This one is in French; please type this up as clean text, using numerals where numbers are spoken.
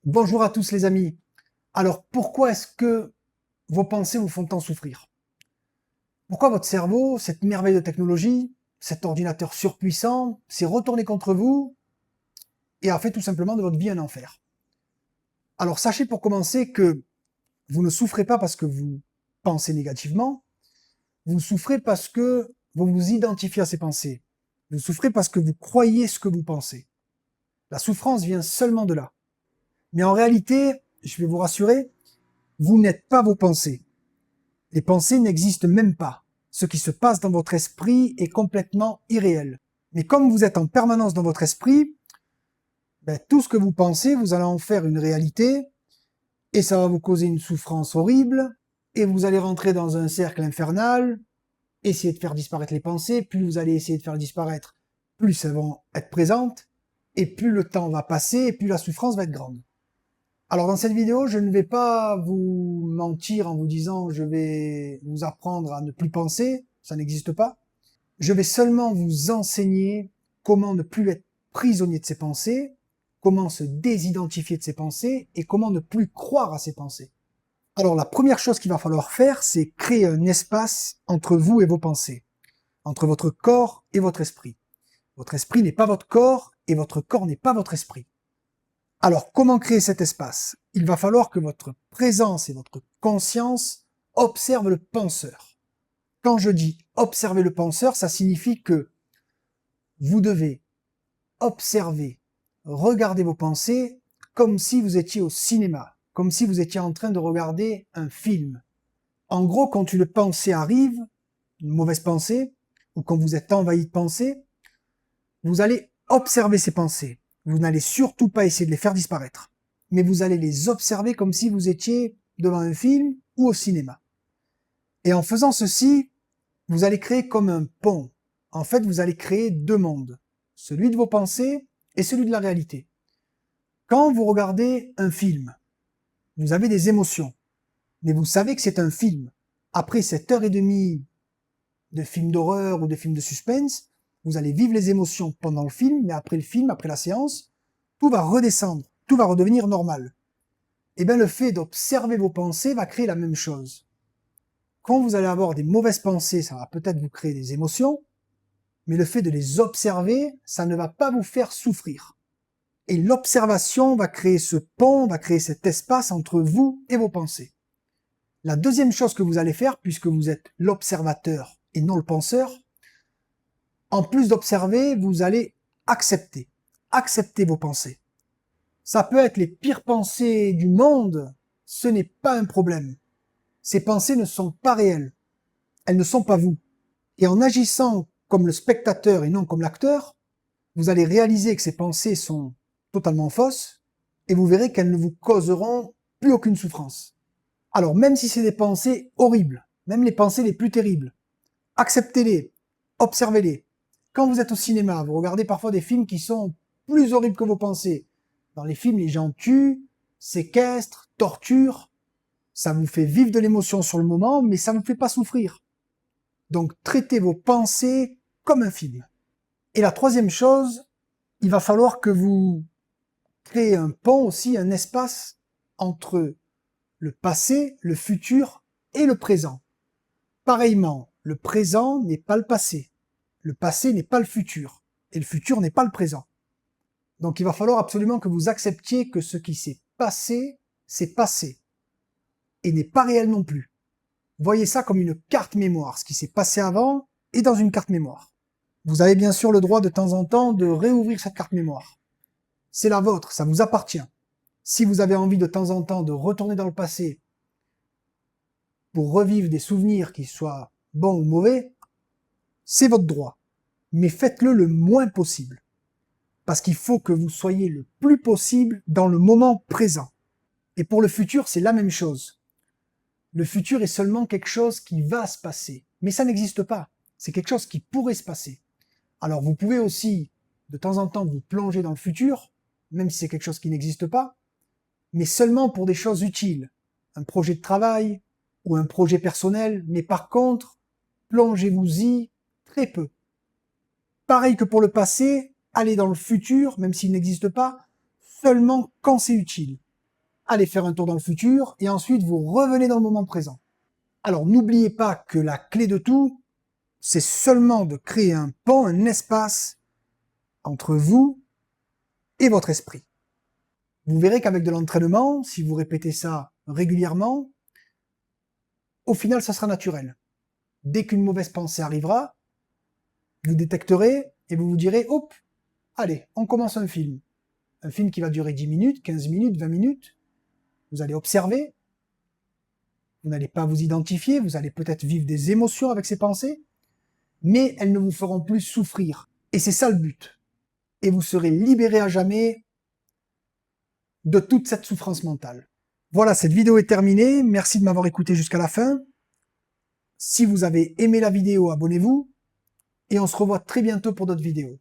Bonjour à tous les amis. Alors pourquoi est-ce que vos pensées vous font tant souffrir? Pourquoi votre cerveau, cette merveille de technologie, cet ordinateur surpuissant, s'est retourné contre vous et a fait tout simplement de votre vie un enfer? Alors sachez pour commencer que vous ne souffrez pas parce que vous pensez négativement, vous souffrez parce que vous vous identifiez à ces pensées. Vous souffrez parce que vous croyez ce que vous pensez. La souffrance vient seulement de là. Mais en réalité, je vais vous rassurer, vous n'êtes pas vos pensées. Les pensées n'existent même pas. Ce qui se passe dans votre esprit est complètement irréel. Mais comme vous êtes en permanence dans votre esprit, tout ce que vous pensez, vous allez en faire une réalité, et ça va vous causer une souffrance horrible, et vous allez rentrer dans un cercle infernal, essayer de faire disparaître les pensées, plus vous allez essayer de faire disparaître, plus elles vont être présentes, et plus le temps va passer, et plus la souffrance va être grande. Alors dans cette vidéo, je ne vais pas vous mentir en vous disant je vais vous apprendre à ne plus penser, ça n'existe pas. Je vais seulement vous enseigner comment ne plus être prisonnier de ses pensées, comment se désidentifier de ses pensées et comment ne plus croire à ses pensées. Alors la première chose qu'il va falloir faire, c'est créer un espace entre vous et vos pensées, entre votre corps et votre esprit. Votre esprit n'est pas votre corps et votre corps n'est pas votre esprit. Alors, comment créer cet espace? Il va falloir que votre présence et votre conscience observent le penseur. Quand je dis observer le penseur, ça signifie que vous devez observer, regarder vos pensées comme si vous étiez au cinéma, comme si vous étiez en train de regarder un film. En gros, quand une pensée arrive, une mauvaise pensée, ou quand vous êtes envahi de pensées, vous allez observer ces pensées. Vous n'allez surtout pas essayer de les faire disparaître, mais vous allez les observer comme si vous étiez devant un film ou au cinéma. Et en faisant ceci, vous allez créer comme un pont. En fait, vous allez créer deux mondes, celui de vos pensées et celui de la réalité. Quand vous regardez un film, vous avez des émotions, mais vous savez que c'est un film. Après 7 heures et demie de film d'horreur ou de film de suspense, vous allez vivre les émotions pendant le film, mais après le film, après la séance, tout va redescendre, tout va redevenir normal. Et bien le fait d'observer vos pensées va créer la même chose. Quand vous allez avoir des mauvaises pensées, ça va peut-être vous créer des émotions, mais le fait de les observer, ça ne va pas vous faire souffrir. Et l'observation va créer ce pont, va créer cet espace entre vous et vos pensées. La deuxième chose que vous allez faire, puisque vous êtes l'observateur et non le penseur, en plus d'observer, vous allez accepter. Accepter vos pensées. Ça peut être les pires pensées du monde, ce n'est pas un problème. Ces pensées ne sont pas réelles. Elles ne sont pas vous. Et en agissant comme le spectateur et non comme l'acteur, vous allez réaliser que ces pensées sont totalement fausses et vous verrez qu'elles ne vous causeront plus aucune souffrance. Alors même si c'est des pensées horribles, même les pensées les plus terribles, acceptez-les, observez-les. Quand vous êtes au cinéma, vous regardez parfois des films qui sont plus horribles que vos pensées. Dans les films, les gens tuent, séquestrent, torturent. Ça vous fait vivre de l'émotion sur le moment, mais ça ne vous fait pas souffrir. Donc traitez vos pensées comme un film. Et la troisième chose, il va falloir que vous créez un pont aussi, un espace entre le passé, le futur et le présent. Pareillement, le présent n'est pas le passé. Le passé n'est pas le futur. Et le futur n'est pas le présent. Donc il va falloir absolument que vous acceptiez que ce qui s'est passé, c'est passé. Et n'est pas réel non plus. Voyez ça comme une carte mémoire. Ce qui s'est passé avant est dans une carte mémoire. Vous avez bien sûr le droit de temps en temps de réouvrir cette carte mémoire. C'est la vôtre, ça vous appartient. Si vous avez envie de temps en temps de retourner dans le passé pour revivre des souvenirs qui soient bons ou mauvais, c'est votre droit. Mais faites-le le moins possible. Parce qu'il faut que vous soyez le plus possible dans le moment présent. Et pour le futur, c'est la même chose. Le futur est seulement quelque chose qui va se passer. Mais ça n'existe pas. C'est quelque chose qui pourrait se passer. Alors vous pouvez aussi, de temps en temps, vous plonger dans le futur, même si c'est quelque chose qui n'existe pas, mais seulement pour des choses utiles. Un projet de travail ou un projet personnel, mais par contre, plongez-vous-y très peu. Pareil que pour le passé, allez dans le futur, même s'il n'existe pas, seulement quand c'est utile. allez faire un tour dans le futur, et ensuite vous revenez dans le moment présent. Alors n'oubliez pas que la clé de tout, c'est seulement de créer un pont, un espace entre vous et votre esprit. Vous verrez qu'avec de l'entraînement, si vous répétez ça régulièrement, au final, ça sera naturel. Dès qu'une mauvaise pensée arrivera, vous détecterez et vous vous direz, hop, allez, on commence un film. Un film qui va durer 10 minutes, 15 minutes, 20 minutes. Vous allez observer. Vous n'allez pas vous identifier. Vous allez peut-être vivre des émotions avec ces pensées. Mais elles ne vous feront plus souffrir. Et c'est ça le but. Et vous serez libéré à jamais de toute cette souffrance mentale. Voilà, cette vidéo est terminée. Merci de m'avoir écouté jusqu'à la fin. Si vous avez aimé la vidéo, abonnez-vous. Et on se revoit très bientôt pour d'autres vidéos.